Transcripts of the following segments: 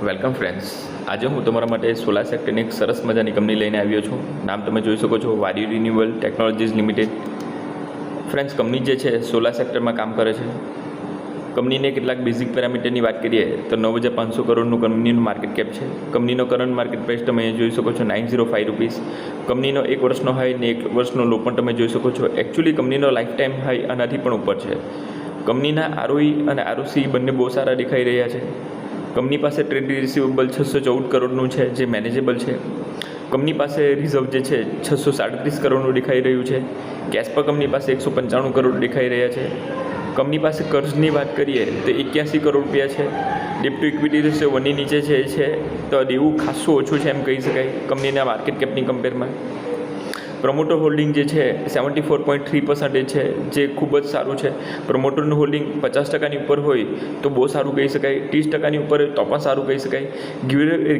Welcome friends, આજે હું તમારા માટે સોલાર સેક્ટરની એક સરસ મજાની કંપની લઈને આવ્યો છું. નામ તમે જોઈ શકો છો, વારી renewal technologies limited. Friends, company જે છે સોલાર સેક્ટરમાં કામ કરે છે. કંપનીને કેટલાક બેઝિક પેરામીટરની વાત કરીએ તો 9,500 કરોડનું કંપનીનું માર્કેટ કેપ છે. કંપનીનો કરંટ માર્કેટ પ્રાઇસ તમે જોઈ શકો છો 905 રૂપીસ. કંપનીનો એક વર્ષનો હાઈ ને એક વર્ષનો લો પણ તમે જોઈ શકો છો. એકચ્યુઅલી કંપનીનો લાઈફ ટાઈમ હાઈ આનાથી પણ ઉપર છે. કંપનીના આરઓઈ અને આરઓસી બંને બહુ સારા દેખાઈ રહ્યા છે. કંપની પાસે ટ્રેડ રિસીવેબલ 614 કરોડનું છે, જે મેનેજેબલ છે. કંપની પાસે રિઝર્વ જે છે 637 કરોડનું દેખાઈ રહ્યું છે. કેશ પર કંપની પાસે 195 કરોડ દેખાઈ રહ્યા છે. કંપની પાસે કર્જની વાત કરીએ તો 81 કરોડ રૂપિયા છે. ડેટ ટુ ઇક્વિટી રેશિયો 1ની નીચે છે તો દેવું ખાસું ઓછું છે એમ કહી શકાય કંપનીના માર્કેટ કેપની કમ્પેરમાં. પ્રમોટર હોલ્ડિંગ જે છે 74.3% છે, જે ખૂબ જ સારું છે. પ્રમોટરનું હોલ્ડિંગ 50% ઉપર હોય તો બહુ સારું કહી શકાય. 30% ઉપર હોય તો પણ સારું કહી શકાય.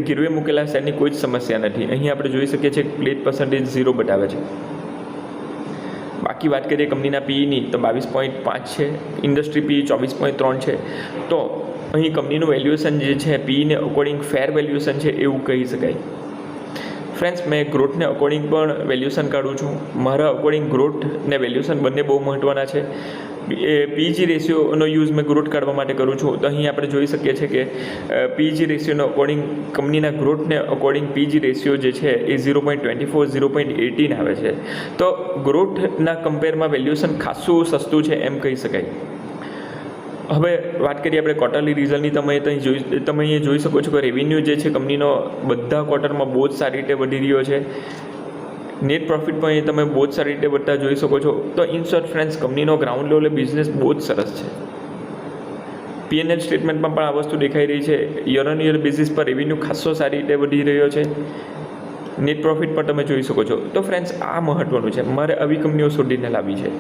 ગીરવે મૂકેલા શેરની કોઈ જ સમસ્યા નથી. અહીં આપણે જોઈ શકીએ છીએ પ્લેટ પર્સન્ટેજ 0 બતાવે છે. બાકી વાત કરીએ કંપનીના પીઈની તો 22.5 છે. ઇન્ડસ્ટ્રી પીઈ 24.3 છે. તો અહીં કંપનીનું વેલ્યુએશન જે છે પીઈને અકોર્ડિંગ ફેર વેલ્યુએશન છે એવું કહી શકાય. ફ્રેન્ડ્સ, મેં ગ્રોથને અકોર્ડિંગ પણ વેલ્યુએશન કાઢું છું. મારા અકોર્ડિંગ ગ્રોથ ને વેલ્યુએશન બંને બહુ મહત્ત્વના છે. પીજી રેશિયોનો યુઝ મેં ગ્રોથ કાઢવા માટે કરું છું. તો અહીં આપણે જોઈ શકીએ છીએ કે પીજી રેશિયોનો અકોર્ડિંગ કંપનીના ગ્રોથને અકોર્ડિંગ પીજી રેશિયો જે છે એ 0.24 0.18 આવે છે. તો ગ્રોથના કમ્પેરમાં વેલ્યુએશન ખાસું સસ્તું છે એમ કહી શકાય. હવે વાત કરીએ આપણે ક્વાર્ટરલી રિઝલ્ટની. તમે અહીંયા જોઈ શકો છો કે રેવન્યુ જે છે કંપનીનો બધા ક્વાર્ટરમાં બહુ જ સારી રીતે વધી રહ્યો છે. નેટ પ્રોફિટ પણ એ તમે બહુ જ સારી રીતે વધતા જોઈ શકો છો. તો ઇન શોર્ટ ફ્રેન્ડ્સ, કંપનીનો ગ્રાઉન્ડ લેવલે બિઝનેસ બહુ જ સરસ છે. પીએનએલ સ્ટેટમેન્ટમાં પણ આ વસ્તુ દેખાઈ રહી છે. યર ઓન યર બેઝિસ પર રેવન્યુ ખાસો સારી રીતે વધી રહ્યો છે. નેટ પ્રોફિટ પણ તમે જોઈ શકો છો. તો ફ્રેન્ડ્સ, આ મહત્ત્વનું છે. મારે આવી કંપનીઓ શોધીને લાવી છે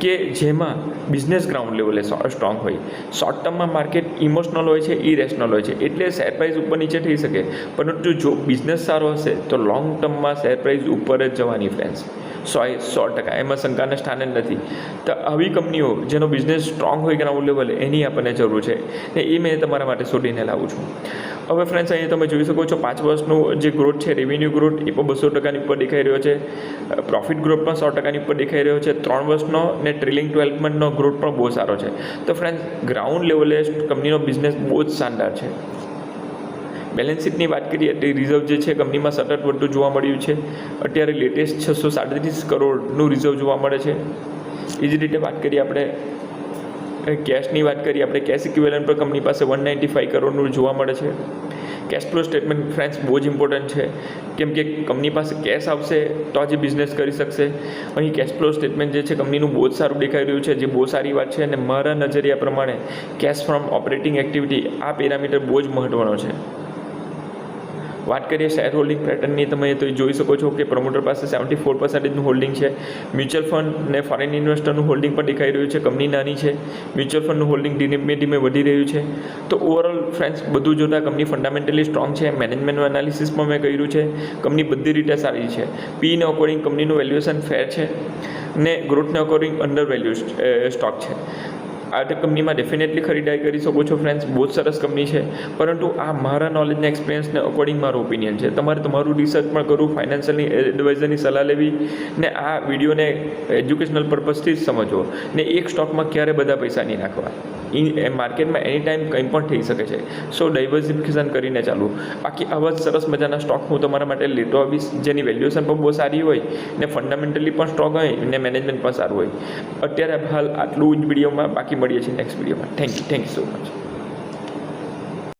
કે જેમાં બિઝનેસ ગ્રાઉન્ડ લેવલે સ્ટ્રોંગ હોય. શોર્ટ ટર્મમાં માર્કેટ ઇમોશનલ હોય છે, ઇરેશનલ હોય છે, એટલે શેર પ્રાઇસ ઉપર નીચે થઈ શકે. પરંતુ જો બિઝનેસ સારો હશે તો લોંગ ટર્મમાં શેર પ્રાઇસ ઉપર જ જવાની ફ્રેન્ડ્સ. 100% એમાં શંકાને સ્થાને નથી. તો આવી કંપનીઓ જેનો બિઝનેસ સ્ટ્રોંગ હોય ગ્રાઉન્ડ લેવલે એની આપણને જરૂર છે ને એ મેં તમારા માટે શોધીને લાવું છું. હવે ફ્રેન્ડ્સ, અહીંયા તમે જોઈ શકો છો 5 વર્ષનું જે ગ્રોથ છે, રેવન્યુ ગ્રોથ એ પણ 200% ઉપર દેખાઈ રહ્યો છે. પ્રોફિટ ગ્રોથ પણ 100% ઉપર દેખાઈ રહ્યો છે. 3 વર્ષનો ને ટ્રેલિંગ 12 મંથનો ગ્રોથ પણ બહુ સારો છે. તો ફ્રેન્ડ્સ, ગ્રાઉન્ડ લેવલે કંપનીનો બિઝનેસ બહુ જ શાનદાર છે. બેલેન્સ શીટની વાત કરીએ તો રિઝર્વ જે છે કંપનીમાં સતત વધતું જોવા મળ્યું છે. અત્યારે લેટેસ્ટ 637 કરોડનું રિઝર્વ જોવા મળે છે. એ જ રીતે વાત કરીએ આપણે કેશની વાત કરીએ આપણે કેશ ઇક્વિવેલન્ટ પર કંપની પાસે 195 કરોડનું જોવા મળે છે. કેશ ફ્લો સ્ટેટમેન્ટ ફ્રેન્ડ્સ બહુ જ ઇમ્પોર્ટન્ટ છે, કેમ કે કંપની પાસે કેશ આવશે તો જ બિઝનેસ કરી શકશે. અહીં કેશ ફ્લો સ્ટેટમેન્ટ જે છે કંપનીનું બહુ જ સારું દેખાઈ રહ્યું છે, જે બહુ સારી વાત છે. અને મારા નજરિયા પ્રમાણે કેશ ફ્રોમ ઓપરેટિંગ એક્ટિવિટી આ પેરામીટર બહુ જ મહત્ત્વનો છે. વાત કરીએ શેર હોલ્ડિંગ પેટર્નની, તમે તો જોઈ શકો છો કે પ્રમોટર પાસે 74%નું હોલ્ડિંગ છે. મ્યુચ્યુઅલ ફંડ ને ફોરેન ઇન્વેસ્ટરનું હોલ્ડિંગ પણ દેખાઈ રહ્યું છે. કંપની નાની છે. મ્યુચ્યુઅલ ફંડનું હોલ્ડિંગ ધીમે ધીમે વધી રહ્યું છે. તો ઓવરઓલ ફ્રેન્ડ્સ, બધું જોતાં કંપની ફંડામેન્ટલી સ્ટ્રોંગ છે. મેનેજમેન્ટ એનાલિસિસ પણ મેં કર્યું છે. કંપની બધી રીતે સારી છે. પીને અકોર્ડિંગ કંપનીનું વેલ્યુએશન ફેર છે ને ગ્રોથને અકોર્ડિંગ અંડર વેલ્યુ સ્ટોક છે. આ કંપનીમાં ડેફિનેટલી ખરીદારી કરી શકો છો ફ્રેન્ડ્સ. બહુ જ સરસ કંપની છે. પરંતુ આ મારા નોલેજને એક્સપિરિયન્સને અકોર્ડિંગ મારો ઓપિનિયન છે. તમારે તમારું રિસર્ચ પણ કરવું, ફાઇનાન્શિયલની એડવાઇઝરની સલાહ લેવી ને આ વિડીયોને એજ્યુકેશનલ પર્પઝથી જ સમજવો ને એક સ્ટોકમાં ક્યારે બધા પૈસા નહીં નાખવા. માર્કેટમાં એની ટાઈમ કંઈ પણ થઈ શકે છે. સો ડાયવર્સિફિકેશન કરીને ચાલવું. બાકી આવા જ સરસ મજાના સ્ટોક હું તમારા માટે લેતો આવીશ, જેની વેલ્યુએશન પણ બહુ સારી હોય ને ફંડામેન્ટલી પણ સ્ટ્રોંગ હોય ને મેનેજમેન્ટ પણ સારું હોય. અત્યારે હાલ આટલું જ વિડીયોમાં, બાકી મળીએ છીએ નેક્સ્ટ વિડીયોમાં. Thank you so much.